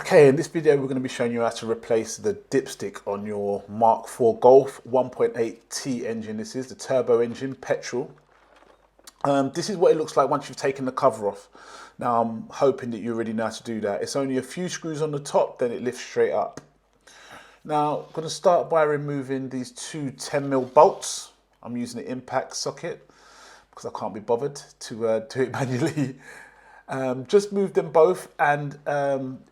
Okay, in this video we're going to be showing you how to replace the dipstick on your Mark IV Golf 1.8T engine. This is the turbo engine, petrol. This is what it looks like once you've taken the cover off. Now I'm hoping that you already know how to do that. It's only a few screws on the top, then it lifts straight up. Now I'm going to start by removing these two 10mm bolts. I'm using an impact socket because I can't be bothered to do it manually. Just move them both, and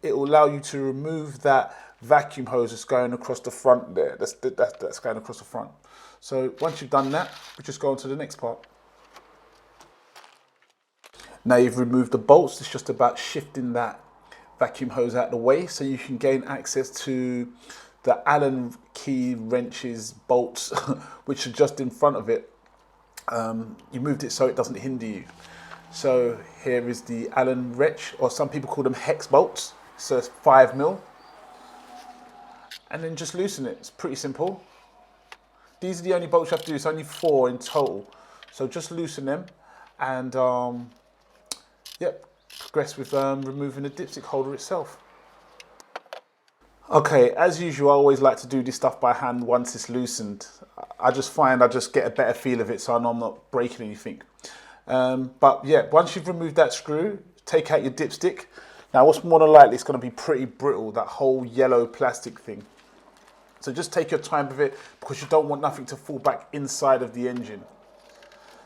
it will allow you to remove that vacuum hose that's going across the front there. That's going across the front. So once you've done that, we just go on to the next part. Now you've removed the bolts. It's just about shifting that vacuum hose out of the way so you can gain access to the Allen key wrenches, bolts, which are just in front of it. You moved it so it doesn't hinder you. So here is the Allen wrench, or some people call them hex bolts. So it's 5mm. And then just loosen it. It's pretty simple. These are the only bolts you have to do. It's only 4 in total. So just loosen them and progress with removing the dipstick holder itself. Okay, as usual, I always like to do this stuff by hand once it's loosened. I just find I just get a better feel of it, so I know I'm not breaking anything. But yeah, once you've removed that screw, take out your dipstick. Now what's more than likely, it's going to be pretty brittle, that whole yellow plastic thing. So just take your time with it because you don't want nothing to fall back inside of the engine.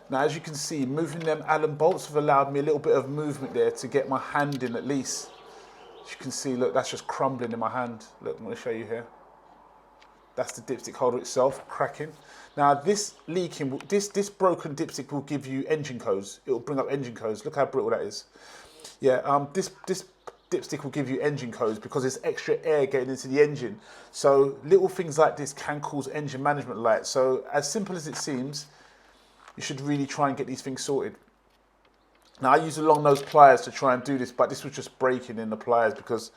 Now as you can see, moving them Allen bolts have allowed me a little bit of movement there to get my hand in at least. As you can see, look, that's just crumbling in my hand. Look, I'm going to show you here. That's the dipstick holder itself, cracking. Now this leaking, this broken dipstick will give you engine codes. It will bring up engine codes. Look how brittle that is. Yeah, this dipstick will give you engine codes because there's extra air getting into the engine. So little things like this can cause engine management light. So as simple as it seems, you should really try and get these things sorted. Now I use a long nose pliers to try and do this, but this was just breaking in the pliers because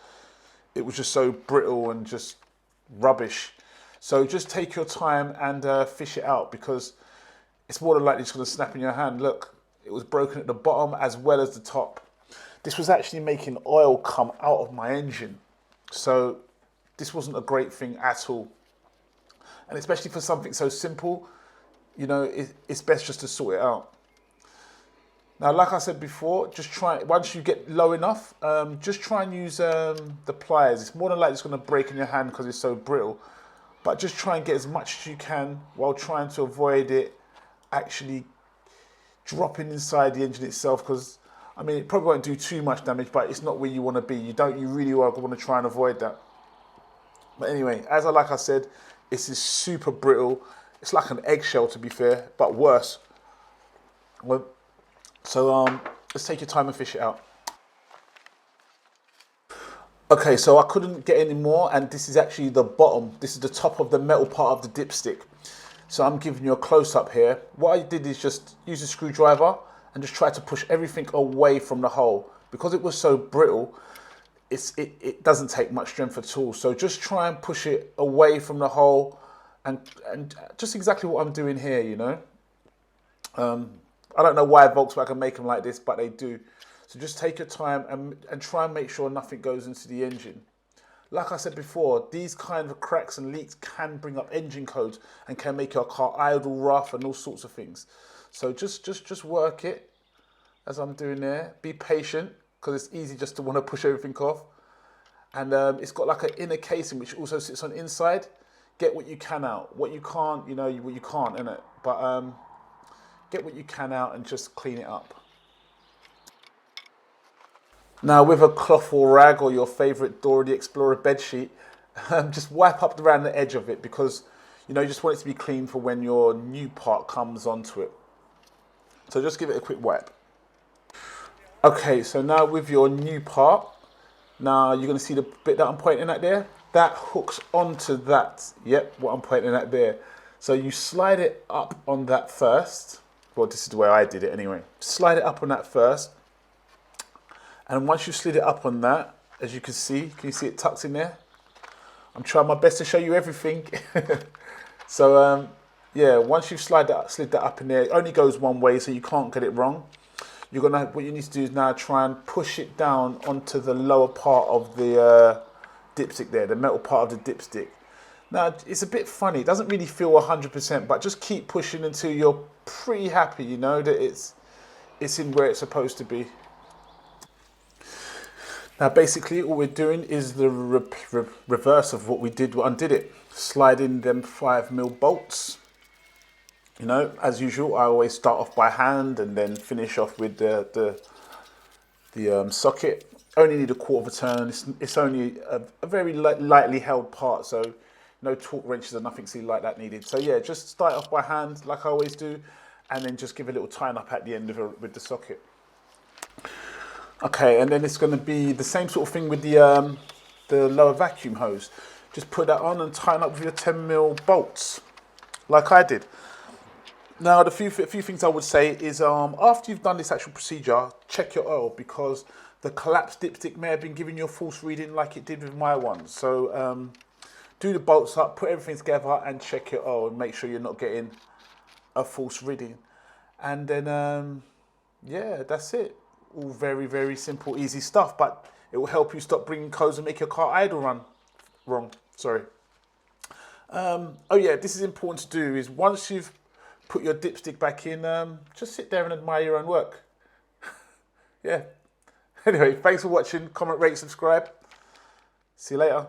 it was just so brittle and just rubbish. So just take your time and fish it out because it's more than likely it's going to snap in your hand. Look, it was broken at the bottom as well as the top. This was actually making oil come out of my engine. So this wasn't a great thing at all. And especially for something so simple, you know, it's best just to sort it out. Now, like I said before, just try, once you get low enough, just try and use the pliers. It's more than likely it's going to break in your hand because it's so brittle. But just try and get as much as you can while trying to avoid it actually dropping inside the engine itself. Because, I mean, it probably won't do too much damage, but it's not where you want to be. You really want to try and avoid that. But anyway, like I said, this is super brittle. It's like an eggshell, to be fair, but worse. So let's take your time and fish it out. Okay, so I couldn't get any more, and this is actually the bottom. This is the top of the metal part of the dipstick. So I'm giving you a close-up here. What I did is just use a screwdriver and just try to push everything away from the hole. Because it was so brittle, it doesn't take much strength at all. So just try and push it away from the hole, and just exactly what I'm doing here, you know. I don't know why Volkswagen make them like this, but they do. So just take your time and try and make sure nothing goes into the engine. Like I said before, these kind of cracks and leaks can bring up engine codes and can make your car idle, rough, and all sorts of things. So just work it as I'm doing there. Be patient because it's easy just to want to push everything off. And it's got like an inner casing which also sits on the inside. Get what you can out. What you can't, you know, what you can't, innit? But get what you can out and just clean it up. Now with a cloth or rag or your favourite Dora the Explorer bedsheet, just wipe up around the edge of it because, you know, you just want it to be clean for when your new part comes onto it. So just give it a quick wipe. Okay, so now with your new part, now you're going to see the bit that I'm pointing at there. That hooks onto that, yep, what I'm pointing at there. So you slide it up on that first. Well, this is the way I did it anyway. Slide it up on that first. And once you slid it up on that, as you can you see it tucks in there? I'm trying my best to show you everything. So yeah, once you've slid that up in there, it only goes one way, so you can't get it wrong. what you need to do is now try and push it down onto the lower part of the dipstick there, the metal part of the dipstick. Now, it's a bit funny. It doesn't really feel 100%, but just keep pushing until you're pretty happy, you know, that it's in where it's supposed to be. Now, basically, all we're doing is the reverse of what we did, undid it. Slide in them 5mm bolts. You know, as usual, I always start off by hand and then finish off with the socket. Only need a quarter of a turn. It's only a very lightly held part, so no torque wrenches or nothing silly like that needed. So yeah, just start off by hand like I always do, and then just give a little tie up at the end with the socket. Okay, and then it's going to be the same sort of thing with the lower vacuum hose. Just put that on and tighten up with your 10mm bolts, like I did. Now, a few things I would say is after you've done this actual procedure, check your oil, because the collapsed dipstick may have been giving you a false reading like it did with my one. So do the bolts up, put everything together and check your oil and make sure you're not getting a false reading. And then, yeah, that's it. All very, very simple, easy stuff, but it will help you stop bringing codes and make your car idle run wrong. Sorry. Oh yeah, this is important to do, is once you've put your dipstick back in, just sit there and admire your own work. Yeah. Anyway, thanks for watching. Comment, rate, subscribe. See you later.